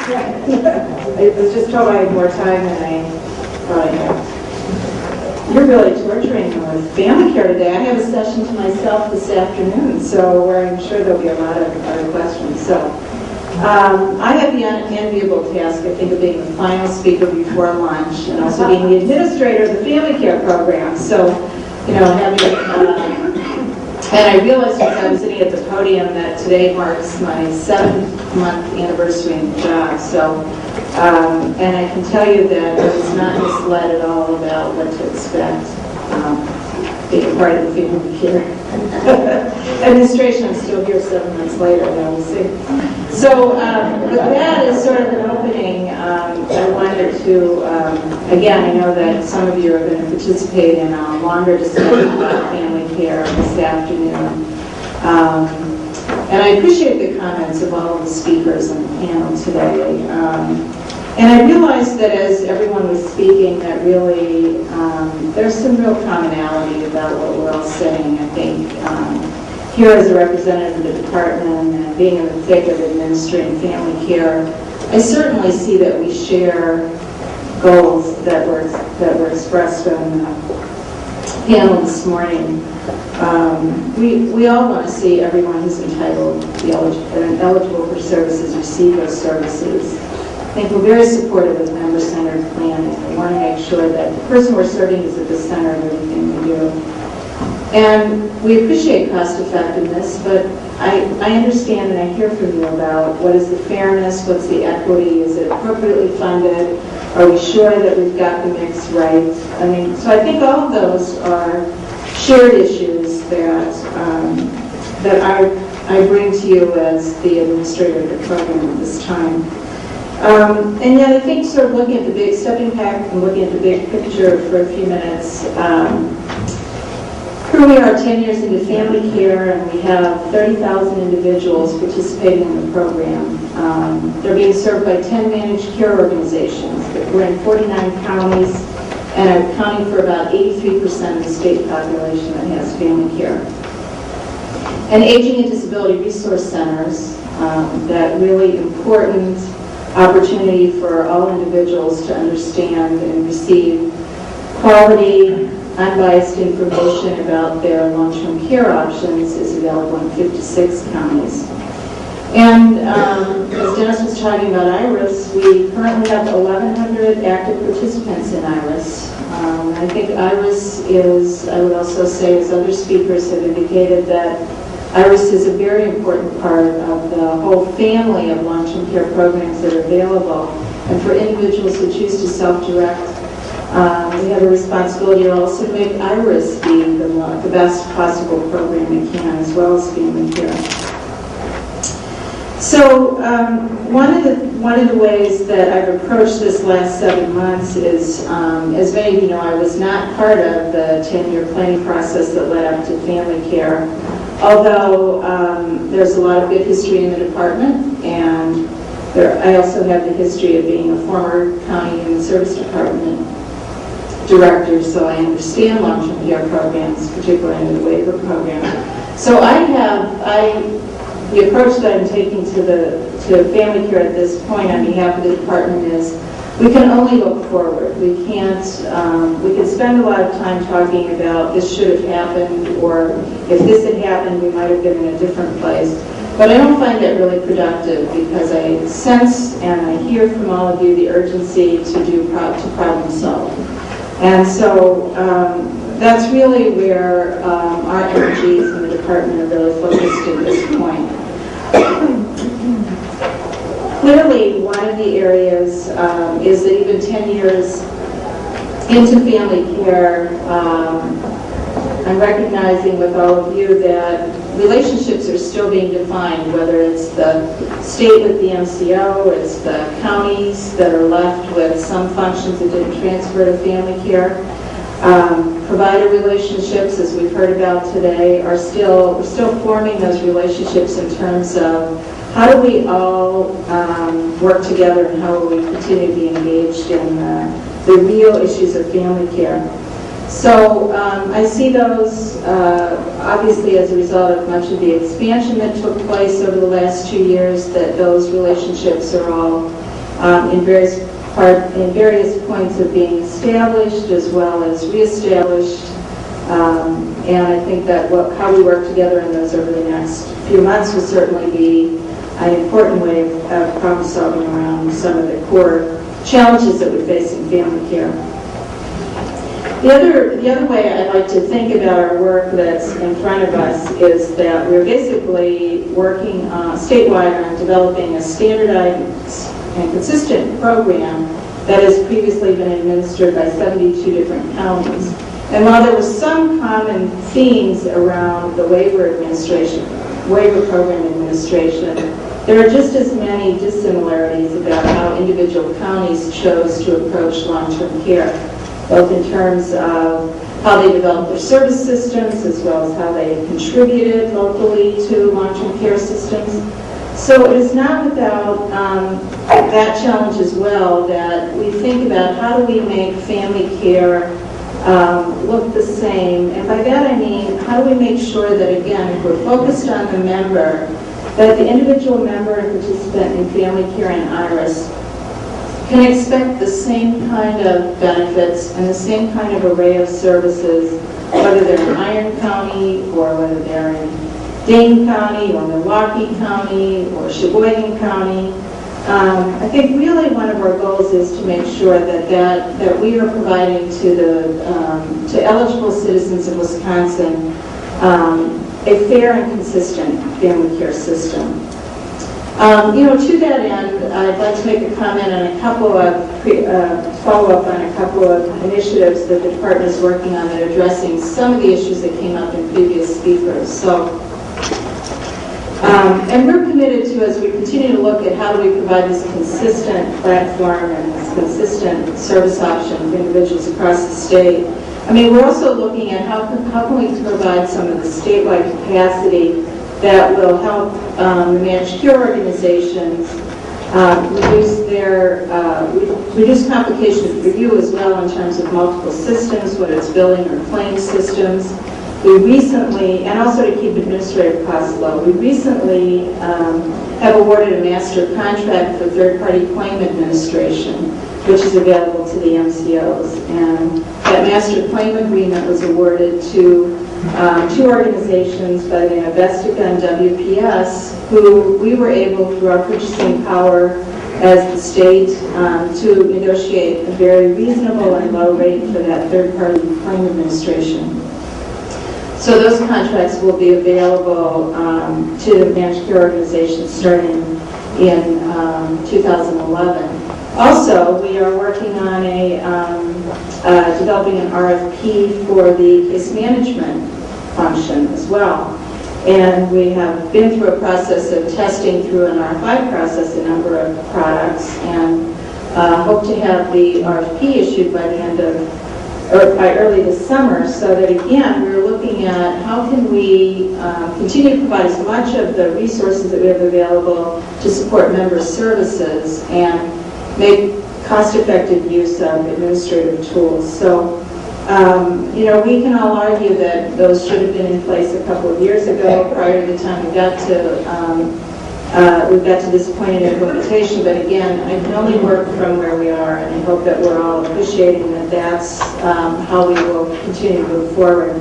I was just told I had more time than I thought I had. You're really torturing me with family care today. I have a session to myself this afternoon, so where I'm sure there'll be a lot of other questions. So I have the unenviable task, I think, of being the final speaker before lunch and also being the administrator of the family care program. So, and I realized as I was sitting at the podium that today marks my 7th-month anniversary in the job. So, and I can tell you that I was not misled at all about what to expect being a part of the family care administration. I'm still here 7 months later, now we'll see. So, with that as sort of an opening, I wanted to, again, I know that some of you are going to participate in a longer discussion about family care this afternoon. And I appreciate the comments of all of the speakers on the panel today. And I realized that as everyone was speaking that really there's some real commonality about what we're all saying. I think here as a representative of the department and being in the thick of administering family care, I certainly see that we share goals that were expressed on the panel this morning. We all want to see everyone who's entitled and eligible for services receive those services. I think we're very supportive of member-centered planning. We want to make sure that the person we're serving is at the center of everything we do. And we appreciate cost effectiveness, but I understand and I hear from you about what is the fairness, what's the equity, is it appropriately funded, are we sure that we've got the mix right? I mean, so I think all of those are shared issues that I bring to you as the administrator of the program at this time. And yet I think sort of looking at the big, stepping back and looking at the big picture for a few minutes, here we are 10 years into family care and we have 30,000 individuals participating in the program. They're being served by 10 managed care organizations. We're in 49 counties and are accounting for about 83% of the state population that has family care. And aging and disability resource centers, that really important opportunity for all individuals to understand and receive quality, unbiased information about their long-term care options is available in 56 counties. And as Dennis was talking about IRIS, we currently have 1,100 active participants in IRIS. I think IRIS is, I would also say, as other speakers have indicated, that IRIS is a very important part of the whole family of long-term care programs that are available. And for individuals who choose to self-direct, we have a responsibility also to make IRIS be the best possible program it can, as well as family care. So one of the ways that I've approached this last 7 months is, as many of you know, I was not part of the 10-year planning process that led up to family care, although there's a lot of good history in the department, and I also have the history of being a former county human service department director, so I understand long-term care programs, particularly in the waiver program. So the approach that I'm taking to family care at this point on behalf of the department is we can only look forward. We can't, we can spend a lot of time talking about this should have happened, or if this had happened, we might have been in a different place. But I don't find that really productive because I sense and I hear from all of you the urgency to problem solve. And so that's really where our energies in the department are really focused at this point. Clearly, one of the areas is that even 10 years into family care, I'm recognizing with all of you that relationships are still being defined, whether it's the state with the MCO, it's the counties that are left with some functions that didn't transfer to family care. Provider relationships, as we've heard about today, we're still forming those relationships in terms of how do we all work together and how will we continue to be engaged in the real issues of family care. So I see those obviously as a result of much of the expansion that took place over the last 2 years, that those relationships are all in various points of being established as well as reestablished. And I think that how we work together in those over the next few months will certainly be an important way of problem solving around some of the core challenges that we face in family care. The other way I'd like to think about our work that's in front of us is that we're basically working statewide on developing a standardized and consistent program that has previously been administered by 72 different counties. And while there were some common themes around the waiver program administration, there are just as many dissimilarities about how individual counties chose to approach long-term care, both in terms of how they developed their service systems as well as how they contributed locally to long-term care systems. So it is not without that challenge as well that we think about how do we make family care look the same. And by that I mean, how do we make sure that, again, if we're focused on the member, that the individual member and participant in family care and IRIS can expect the same kind of benefits and the same kind of array of services, whether they're in Iron County or whether they're in Dane County or Milwaukee County or Sheboygan County. I think really one of our goals is to make sure that we are providing to eligible citizens of Wisconsin a fair and consistent family care system. To that end, I'd like to make a comment on a couple of follow-up on a couple of initiatives that the department is working on that are addressing some of the issues that came up in previous speakers. And we're committed to, as we continue to look at how do we provide this consistent platform and this consistent service option for individuals across the state. I mean, we're also looking at how can we provide some of the statewide capacity that will help the managed care organizations reduce complications for you as well in terms of multiple systems, whether it's billing or claim systems. We recently, and also to keep administrative costs low, we recently have awarded a master contract for third-party claim administration, which is available to the MCOs. And that master claim agreement was awarded to two organizations by the name of Vestica and WPS, who we were able, through our purchasing power as the state, to negotiate a very reasonable and low rate for that third-party claim administration. So those contracts will be available to managed care organizations starting in 2011. Also, we are working on developing an RFP for the case management function as well. And we have been through a process of testing through an RFI process a number of products, and hope to have the RFP issued by the end of, or by early this summer, so that again, we're looking at how can we continue to provide as much of the resources that we have available to support member services and make cost-effective use of administrative tools. So, we can all argue that those should have been in place a couple of years ago, prior to the time we got to this point in implementation. But again, I can only work from where we are, and I hope that we're all appreciating that that's how we will continue to move forward.